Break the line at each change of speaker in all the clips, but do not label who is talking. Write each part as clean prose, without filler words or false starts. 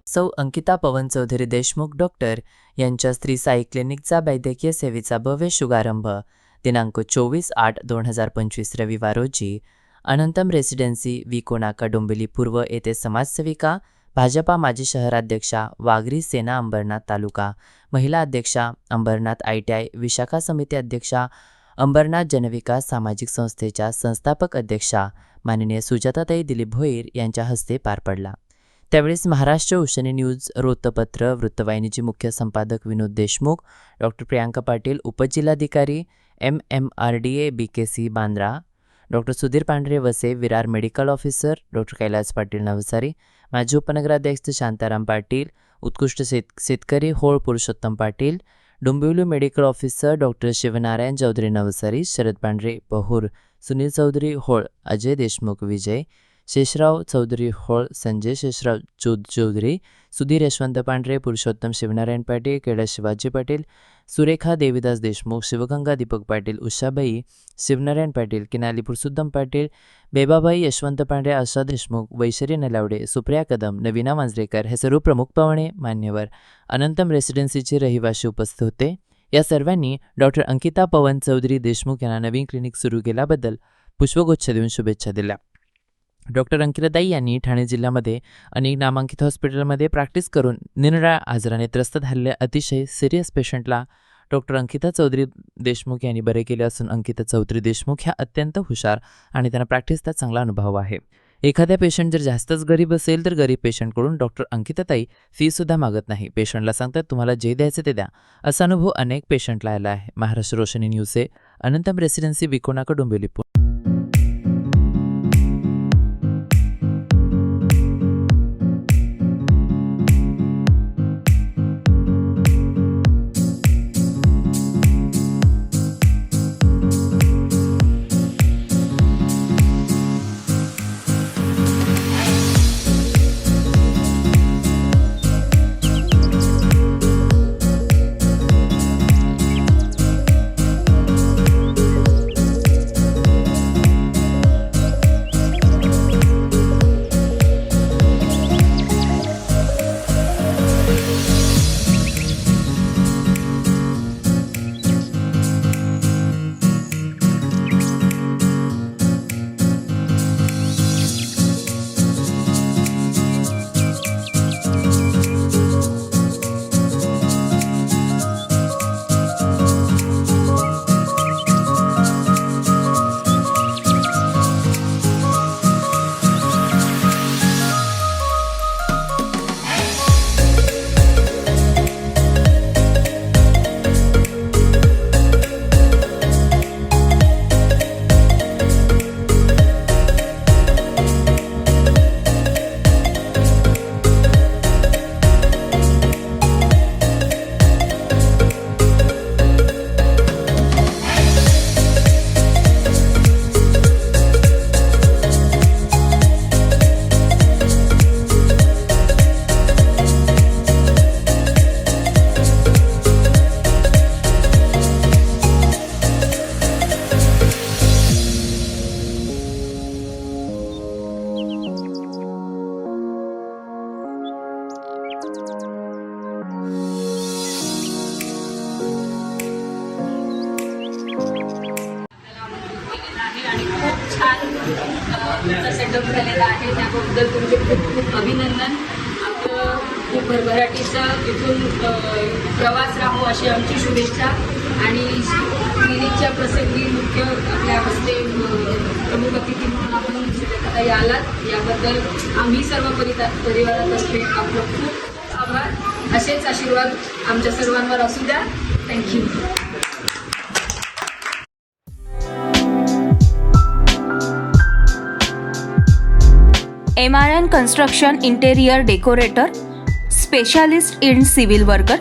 सौ अंकिता पवन चौधरी देशमुख डॉक्टर यांच्या स्त्री साई क्लिनिकचा वैद्यकीय सेवेचा भव्य शुभारंभ दिनांक 24/8/2025 रविवार रोजी अनंतम रेसिडेन्सी विकोनाका डोंबिवली पूर्व येथे समाजसेविका भाजपा माजी शहराध्यक्षा वागरी सेना अंबरनाथ तालुका महिला अध्यक्षा अंबरनाथ ITI विशाखा समिती अध्यक्षा अंबरनाथ जनविकास सामाजिक संस्थेच्या संस्थापक अध्यक्षा माननीय सुजाताताई दिलीप भोईर यांच्या हस्ते पार पडला। त्यावेळेस महाराष्ट्र उशनी न्यूज वृत्तपत्र वृत्तवाहिनीचे मुख्य संपादक विनोद देशमुख, डॉक्टर प्रियांका पाटील, उपजिल्हाधिकारी MMRDA BKC Bandra, doctor Sudhir Pandhare Vase, Virar medical officer doctor Kailas Patil Navsari, माजी उपनगराध्यक्ष शांताराम पाटील, उत्कृष्ट शेतकरी Hol Purushottam Patil, Dombivli medical officer doctor Shivnarayan Chaudhari Navsari, Sharad Pandhare Bahur, Sunil Chaudhari Hol, Ajay Deshmukh विजय, शेषराव चौधरी होळ, संजय शेषराव चौधरी, सुधीर यशवंत पांढरे, पुरुषोत्तम शिवनारायण पाटील, कैलास शिवाजी पाटील, सुरेखा देवीदास देशमुख, शिवगंगा दीपक पाटील, उषाबाई शिवनारायण पाटील, किनाली पुरुषोत्तम पाटील, बेबाबाई यशवंत पांढरे, आशा देशमुख, वैशरी नलावडे, सुप्रिया कदम, नवीना मांजरेकर हे सर्व प्रमुख पाहुणे मान्यवर अनंतम रेसिडेन्सीचे रहिवासी उपस्थित होते। या सर्वांनी डॉक्टर अंकिता पवन चौधरी देशमुख यांना नवीन क्लिनिक सुरू केल्याबद्दल पुष्पगुच्छ देऊन शुभेच्छा दिल्या। डॉक्टर अंकिताताई यांनी ठाणे जिल्ह्यामध्ये अनेक नामांकित हॉस्पिटलमध्ये प्रॅक्टिस करून निरनिराळ्या आजाराने त्रस्त झालेल्या अतिशय सिरियस पेशंटला डॉक्टर अंकिता चौधरी देशमुख यांनी बरे केले असून अंकिता चौधरी देशमुख ह्या अत्यंत हुशार आणि त्यांना प्रॅक्टिसचा चांगला अनुभव आहे। एखाद्या पेशंट जर जास्तच गरीब असेल तर गरीब पेशंटकडून डॉक्टर अंकिताताई फीसुद्धा मागत नाही। पेशंटला सांगतात तुम्हाला जे द्यायचं ते द्या, असा अनुभव अनेक पेशंटला आला आहे। महाराष्ट्र रोशनी न्यूजचे अनंतम रेसिडेन्सी विकोनाका डोंबिवली।
सेटअप झालेला आहे, त्याबद्दल तुमचे खूप खूप अभिनंदन। आपलं खूप भरभराटीचा इथून प्रवास राहो अशी आमची शुभेच्छा। आणि क्लिनिकच्या प्रसिद्धी मुख्य आपल्या हस्ते प्रमुख अतिथी म्हणून आपण सुजाताताई आलात, याबद्दल आम्ही सर्व परिवारातर्फे आपलं खूप आभार। असेच आशीर्वाद आमच्या सर्वांवर असू द्या। Thank you.
MRN Construction Interior Decorator, Specialist in Civil Worker,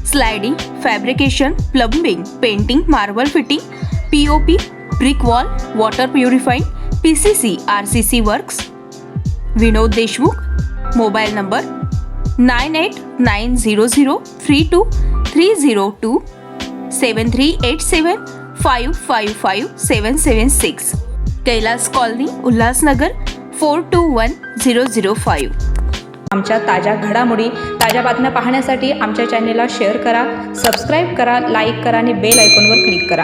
Sliding, Fabrication, Plumbing, Painting, Marble Fitting, POP, Brick Wall, Water Purifying, PCC, RCC Works. Vinod Deshmukh, Mobile number 9890032302 7387555776. Kailas colony, Ulhasnagar 421005.
आमच्या ताज्या घडामोडी, ताज्या बातम्या पाहण्यासाठी आमच्या चॅनेलला शेअर करा, सबस्क्राईब करा, लाईक करा आणि बेल आयकॉनवर क्लिक करा.